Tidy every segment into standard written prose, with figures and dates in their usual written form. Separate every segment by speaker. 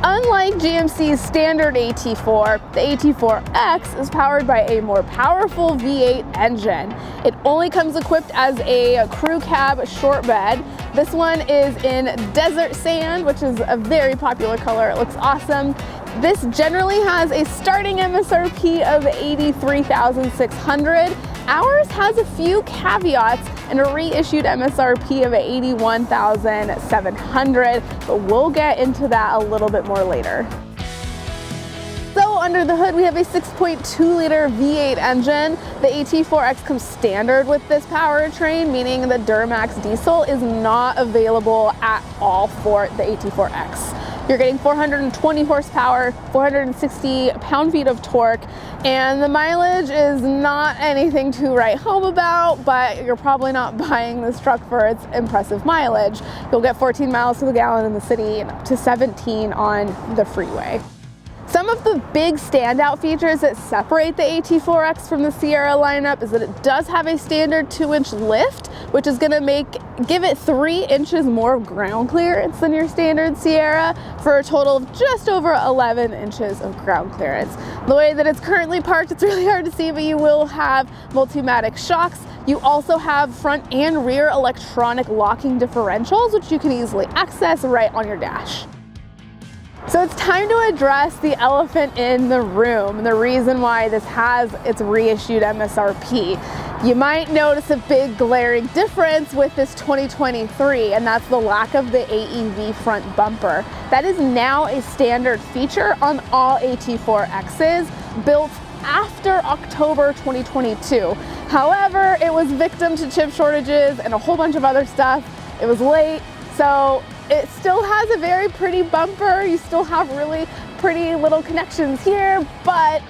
Speaker 1: Unlike GMC's standard AT4, the AT4X is powered by a more powerful V8 engine. It only comes equipped as a crew cab short bed. This one is in desert sand, which is a very popular color. It looks awesome. This generally has a starting MSRP of $83,600. Ours has a few caveats and a reissued MSRP of $81,700, but we'll get into that a little bit more later. So under the hood, we have a 6.2-liter V8 engine. The AT4X comes standard with this powertrain, meaning the Duramax diesel is not available at all for the AT4X. You're getting 420 horsepower, 460 pound-feet of torque, and the mileage is not anything to write home about, but you're probably not buying this truck for its impressive mileage. You'll get 14 miles to the gallon in the city and up to 17 on the freeway. Some of the big standout features that separate the AT4X from the Sierra lineup is that it does have a standard 2-inch lift, which is going to give it 3 inches more ground clearance than your standard Sierra, for a total of just over 11 inches of ground clearance. The way that it's currently parked, it's really hard to see, but you will have multi-matic shocks. You also have front and rear electronic locking differentials, which you can easily access right on your dash. So it's time to address the elephant in the room, the reason why this has its reissued MSRP. You might notice a big glaring difference with this 2023, and that's the lack of the AEV front bumper. That is now a standard feature on all AT4Xs built after October 2022. However, it was victim to chip shortages and a whole bunch of other stuff. It was late, so it still has a very pretty bumper. You still have really pretty little connections here, but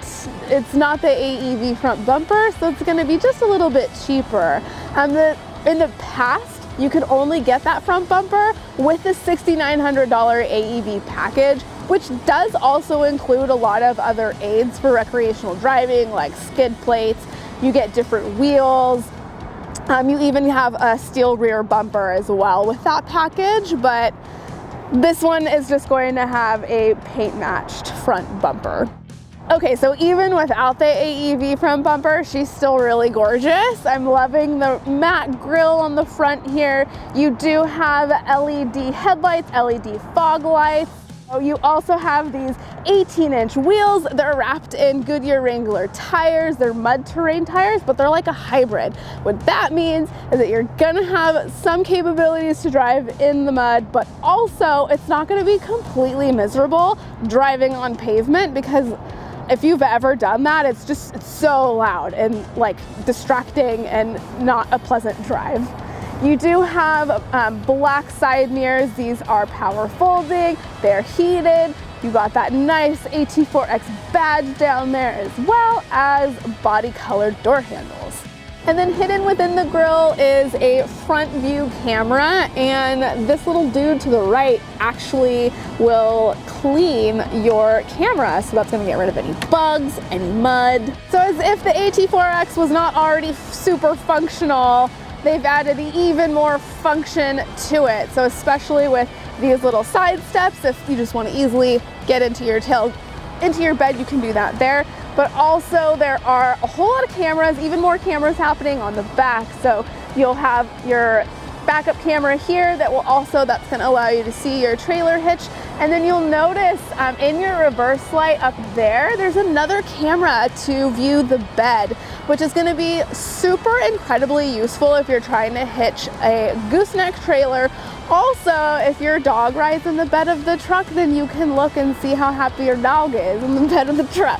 Speaker 1: it's not the AEV front bumper, so it's going to be just a little bit cheaper. In the past, you could only get that front bumper with the $6,900 AEV package, which does also include a lot of other aids for recreational driving, like skid plates. You get different wheels. You even have a steel rear bumper as well with that package, but this one is just going to have a paint-matched front bumper. Okay, so even without the AEV front bumper, she's still really gorgeous. I'm loving the matte grille on the front here. You do have LED headlights, LED fog lights. You also have these 18-inch wheels that are wrapped in Goodyear Wrangler tires. They're mud terrain tires, but they're like a hybrid. What that means is that you're gonna have some capabilities to drive in the mud, but also it's not gonna be completely miserable driving on pavement, because if you've ever done that, it's so loud and like distracting and not a pleasant drive. You do have black side mirrors. These are power folding, they're heated. You got that nice AT4X badge down there, as well as body colored door handles. And then hidden within the grille is a front view camera, and this little dude to the right actually will clean your camera. So that's gonna get rid of any bugs, any mud. So as if the AT4X was not already super functional, they've added even more function to it. So especially with these little side steps, if you just want to easily get into your bed, you can do that there. But also there are a whole lot of cameras, even more cameras happening on the back. So you'll have your backup camera here that's going to allow you to see your trailer hitch. And then you'll notice in your reverse light up there's another camera to view the bed, which is going to be super incredibly useful if you're trying to hitch a gooseneck trailer. Also, if your dog rides in the bed of the truck, then you can look and see how happy your dog is in the bed of the truck.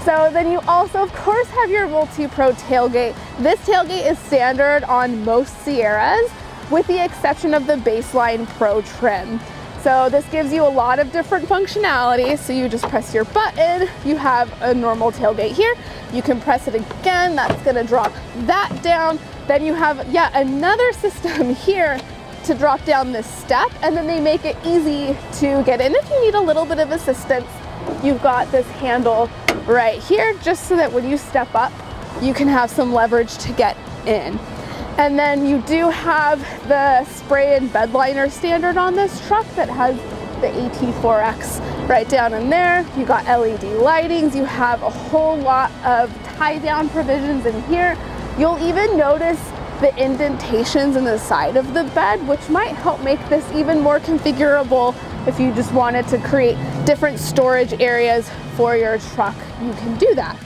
Speaker 1: So then you also, of course, have your multi-pro tailgate. This tailgate is standard on most Sierras, with the exception of the baseline Pro trim. So this gives you a lot of different functionality. So you just press your button, you have a normal tailgate here. You can press it again, that's gonna drop that down. Then you have yet another system here to drop down this step, and then they make it easy to get in. If you need a little bit of assistance, you've got this handle right here, just so that when you step up, you can have some leverage to get in. And then you do have the spray and bed liner standard on this truck that has the AT4X right down in there. You got LED lightings. You have a whole lot of tie-down provisions in here. You'll even notice the indentations in the side of the bed, which might help make this even more configurable if you just wanted to create different storage areas for your truck. You can do that.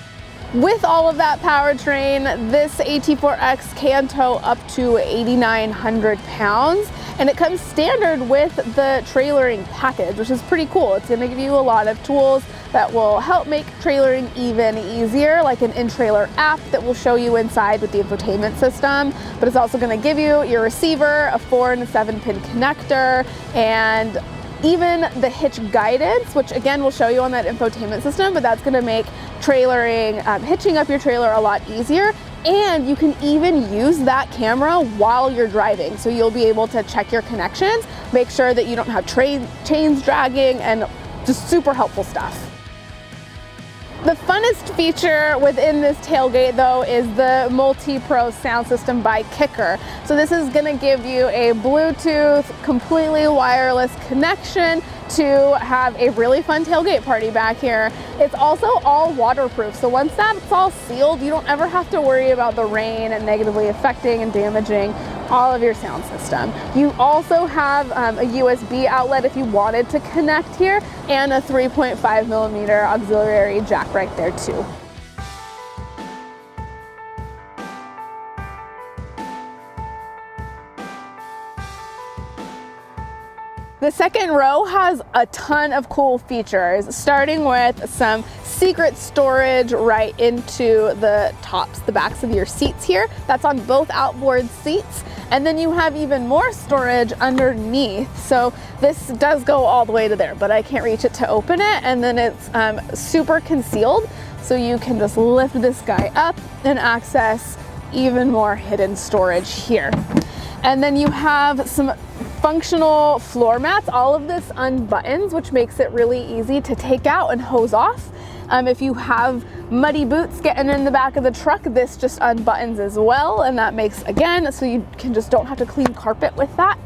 Speaker 1: With all of that powertrain, this AT4X can tow up to 8,900 pounds, and it comes standard with the trailering package, which is pretty cool. It's gonna give you a lot of tools that will help make trailering even easier, like an in-trailer app that will show you inside with the infotainment system, but it's also gonna give you your receiver, a 4 and a 7-pin connector, and even the hitch guidance, which again will show you on that infotainment system, but that's gonna make trailering, hitching up your trailer a lot easier. And you can even use that camera while you're driving. So you'll be able to check your connections, make sure that you don't have chains dragging, and just super helpful stuff. The funnest feature within this tailgate though is the Multi-Pro sound system by Kicker. So this is gonna give you a Bluetooth, completely wireless connection to have a really fun tailgate party back here. It's also all waterproof, so once that's all sealed, you don't ever have to worry about the rain and negatively affecting and damaging all of your sound system. You also have a USB outlet if you wanted to connect here, and a 3.5mm auxiliary jack right there too. The second row has a ton of cool features, starting with some secret storage right into the tops, the backs of your seats here. That's on both outboard seats. And then you have even more storage underneath. So this does go all the way to there, but I can't reach it to open it. And then it's super concealed. So you can just lift this guy up and access even more hidden storage here. And then you have some functional floor mats. All of this unbuttons, which makes it really easy to take out and hose off. If you have muddy boots getting in the back of the truck, this just unbuttons as well, and that makes, again, so you just don't have to clean carpet with that.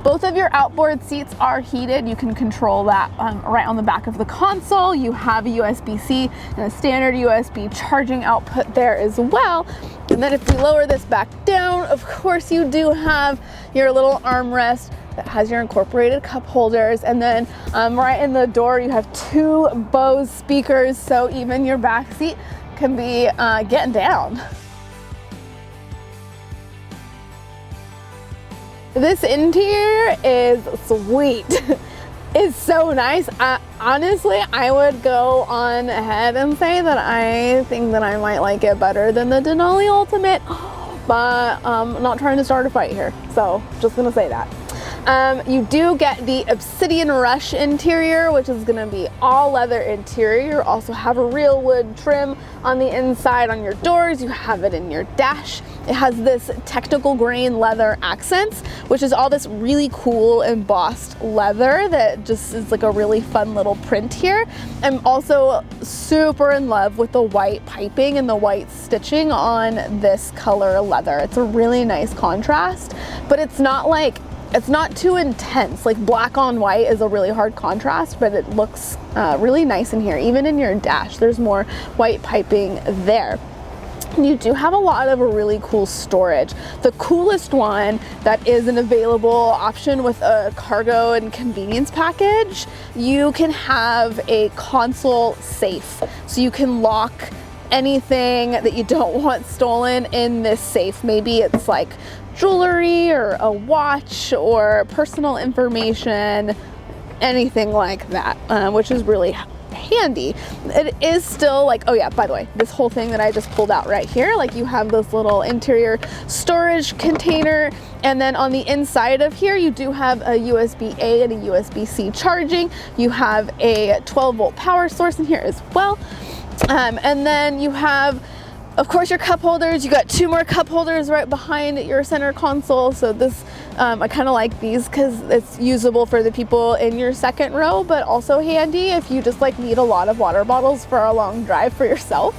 Speaker 1: Both of your outboard seats are heated. You can control that right on the back of the console. You have a USB-C and a standard USB charging output there as well. And then if we lower this back down, of course you do have your little armrest that has your incorporated cup holders. And then right in the door, you have 2 Bose speakers, so even your back seat can be getting down. This interior is sweet. It's so nice. Honestly, I would go on ahead and say that I think that I might like it better than the Denali Ultimate, but I'm not trying to start a fight here, so just gonna say that. You do get the Obsidian Rush interior, which is gonna be all leather interior. You also have a real wood trim on the inside on your doors. You have it in your dash. It has this technical grain leather accents, which is all this really cool embossed leather that just is like a really fun little print here. I'm also super in love with the white piping and the white stitching on this color leather. It's a really nice contrast, but it's not too intense. Like black on white is a really hard contrast, but it looks really nice in here. Even in your dash, there's more white piping there. You do have a lot of really cool storage. The coolest one that is an available option with a cargo and convenience package, you can have a console safe. So you can lock anything that you don't want stolen in this safe. Maybe it's like jewelry or a watch or personal information, anything like that, which is really handy. It is still like, oh yeah, by the way, this whole thing that I just pulled out right here, like you have this little interior storage container, and then on the inside of here you do have a USB-A and a USB-C charging. You have a 12-volt power source in here as well. And then you have, of course, your cup holders. You got 2 more cup holders right behind your center console. So this, I kind of like these because it's usable for the people in your second row, but also handy if you just like need a lot of water bottles for a long drive for yourself.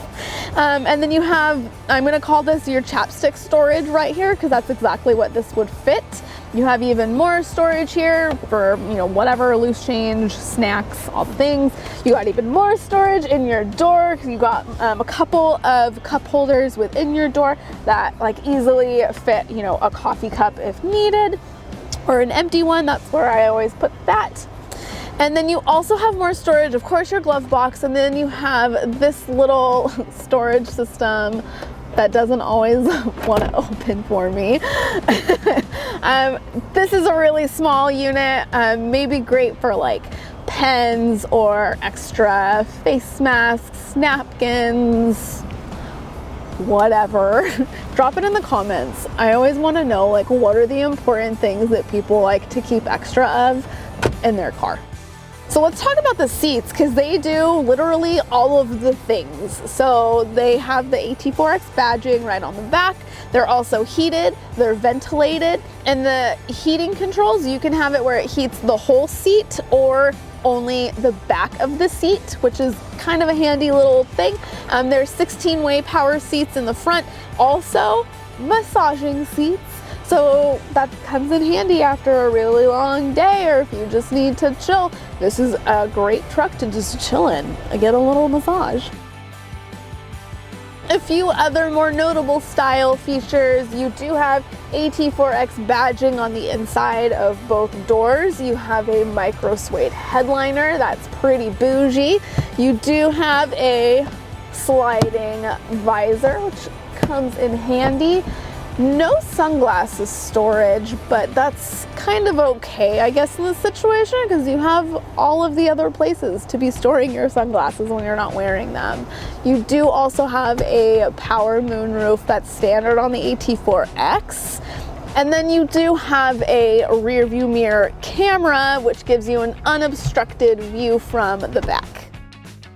Speaker 1: And then you have, I'm gonna call this your chapstick storage right here because that's exactly what this would fit. You have even more storage here for, you know, whatever, loose change, snacks, all the things. You got even more storage in your door. You got a couple of cup holders within your door that like easily fit, you know, a coffee cup if needed, or an empty one. That's where I always put that. And then you also have more storage, of course, your glove box, and then you have this little storage system that doesn't always want to open for me. This is a really small unit, maybe great for like pens or extra face masks, napkins, whatever. Drop it in the comments. I always want to know, like, what are the important things that people like to keep extra of in their car. So let's talk about the seats, because they do literally all of the things. So they have the AT4X badging right on the back. They're also heated, they're ventilated, and the heating controls, you can have it where it heats the whole seat or only the back of the seat, which is kind of a handy little thing. There's 16-way power seats in the front, also massaging seats. So that comes in handy after a really long day, or if you just need to chill. This is a great truck to just chill in and get a little massage. A few other more notable style features. You do have AT4X badging on the inside of both doors. You have a micro suede headliner, that's pretty bougie. You do have a sliding visor, which comes in handy. No sunglasses storage, but that's kind of okay, I guess, in this situation, because you have all of the other places to be storing your sunglasses when you're not wearing them. You do also have a power moonroof that's standard on the AT4X. And then you do have a rear view mirror camera, which gives you an unobstructed view from the back.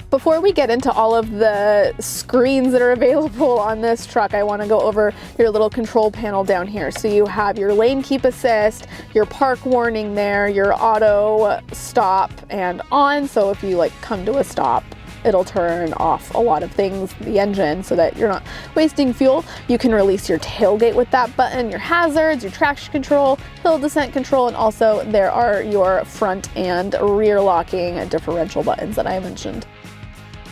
Speaker 1: Before we get into all of the screens that are available on this truck, I want to go over your little control panel down here. So you have your lane keep assist, your park warning there, your auto stop and on. So if you like come to a stop, it'll turn off a lot of things, the engine, so that you're not wasting fuel. You can release your tailgate with that button, your hazards, your traction control, hill descent control, and also there are your front and rear locking differential buttons that I mentioned.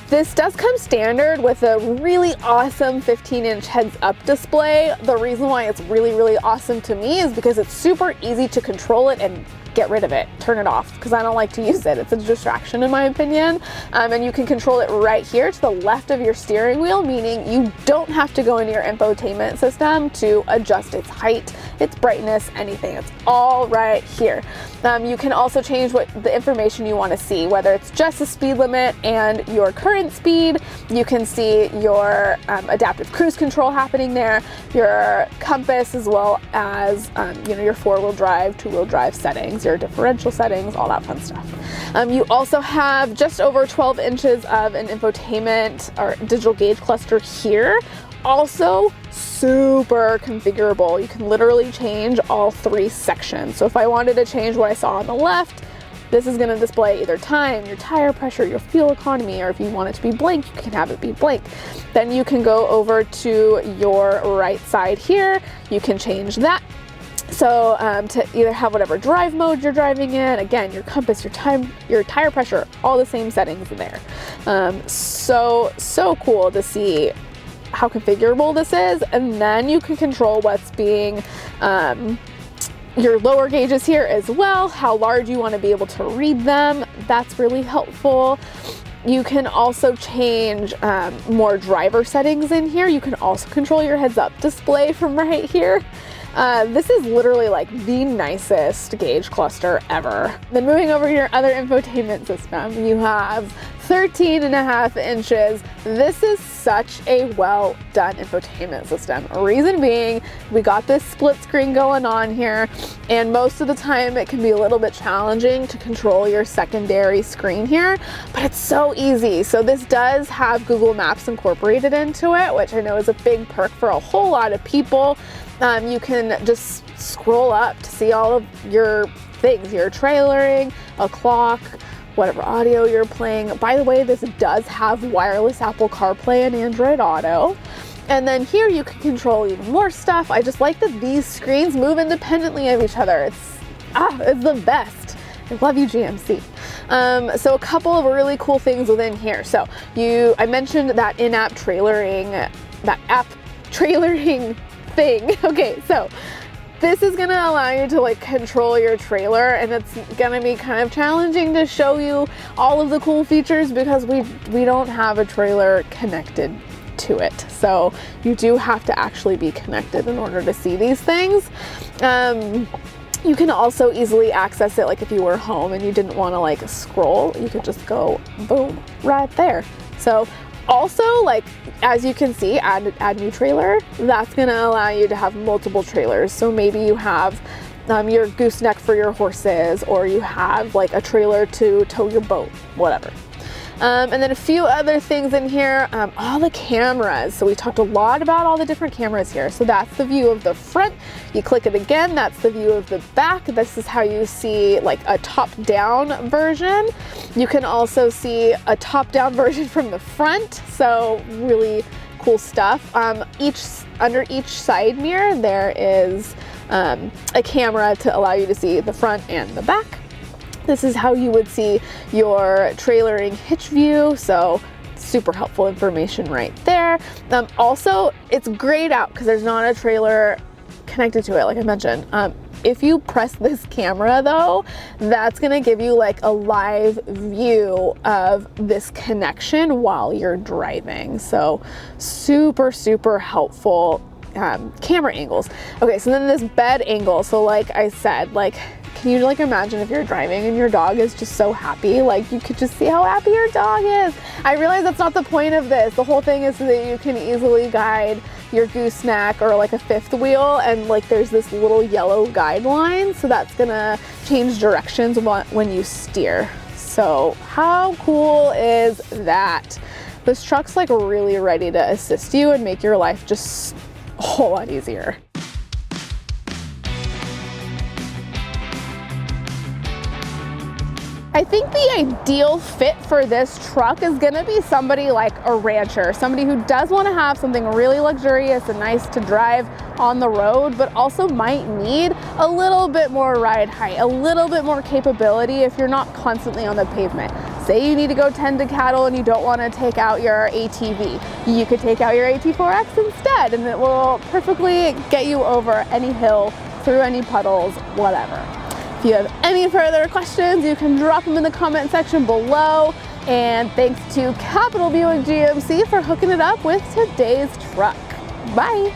Speaker 1: This does come standard with a really awesome 15-inch heads-up display. The reason why it's really, really awesome to me is because it's super easy to control it and get rid of it, turn it off, because I don't like to use it. It's a distraction in my opinion. And you can control it right here to the left of your steering wheel, meaning you don't have to go into your infotainment system to adjust its height, its brightness, anything. It's all right here. You can also change what the information you want to see, whether it's just the speed limit and your current speed. You can see your adaptive cruise control happening there, your compass, as well as you know, your 4-wheel drive, 2-wheel drive settings, your differential settings, all that fun stuff. You also have just over 12 inches of an infotainment or digital gauge cluster here. Also super configurable. You can literally change all 3 sections. So if I wanted to change what I saw on the left, this is going to display either time, your tire pressure, your fuel economy, or if you want it to be blank, you can have it be blank. Then you can go over to your right side here. You can change that. So to either have whatever drive mode you're driving in, again, your compass, your time, your tire pressure, all the same settings in there. So cool to see how configurable this is. And then you can control what's being your lower gauges here as well, how large you want to be able to read them. That's really helpful. You can also change more driver settings in here. You can also control your heads-up display from right here. This is literally like the nicest gauge cluster ever. Then moving over to your other infotainment system, you have 13.5 inches. This is such a well done infotainment system. Reason being, we got this split screen going on here, and most of the time it can be a little bit challenging to control your secondary screen here, but it's so easy. So this does have Google Maps incorporated into it, which I know is a big perk for a whole lot of people. You can just scroll up to see all of your things, your trailering, a clock, whatever audio you're playing. By the way, this does have wireless Apple CarPlay and Android Auto. And then here you can control even more stuff. I just like that these screens move independently of each other. It's the best. I love you, GMC. So a couple of really cool things within here. So I mentioned that in-app trailering, that app trailering thing. Okay, so this is gonna allow you to like control your trailer, and it's gonna be kind of challenging to show you all of the cool features because we don't have a trailer connected to it. So you do have to actually be connected in order to see these things. You can also easily access it, like if you were home and you didn't want to like scroll, you could just go boom right there. So also, like, as you can see, add new trailer, that's gonna allow you to have multiple trailers. So maybe you have your gooseneck for your horses, or you have like a trailer to tow your boat, whatever. And then a few other things in here, all the cameras. So we talked a lot about all the different cameras here. So that's the view of the front. You click it again, that's the view of the back. This is how you see like a top-down version. You can also see a top-down version from the front. So really cool stuff. Under each side mirror, there is a camera to allow you to see the front and the back. This is how you would see your trailering hitch view, so super helpful information right there. Also, it's grayed out because there's not a trailer connected to it, like I mentioned. If you press this camera though, that's gonna give you like a live view of this connection while you're driving. So super, super helpful camera angles. Okay, so then this bed angle. So like I said, like, can you like imagine if you're driving and your dog is just so happy? Like you could just see how happy your dog is. I realize that's not the point of this. The whole thing is so that you can easily guide your gooseneck or like a fifth wheel, and like there's this little yellow guideline, so that's gonna change directions when you steer. So how cool is that? This truck's like really ready to assist you and make your life just a whole lot easier. I think the ideal fit for this truck is gonna be somebody like a rancher, somebody who does want to have something really luxurious and nice to drive on the road, but also might need a little bit more ride height, a little bit more capability if you're not constantly on the pavement. Say you need to go tend to cattle and you don't want to take out your ATV. You could take out your AT4X instead, and it will perfectly get you over any hill, through any puddles, whatever. If you have any further questions, you can drop them in the comment section below. And thanks to Capital Buick GMC for hooking it up with today's truck. Bye.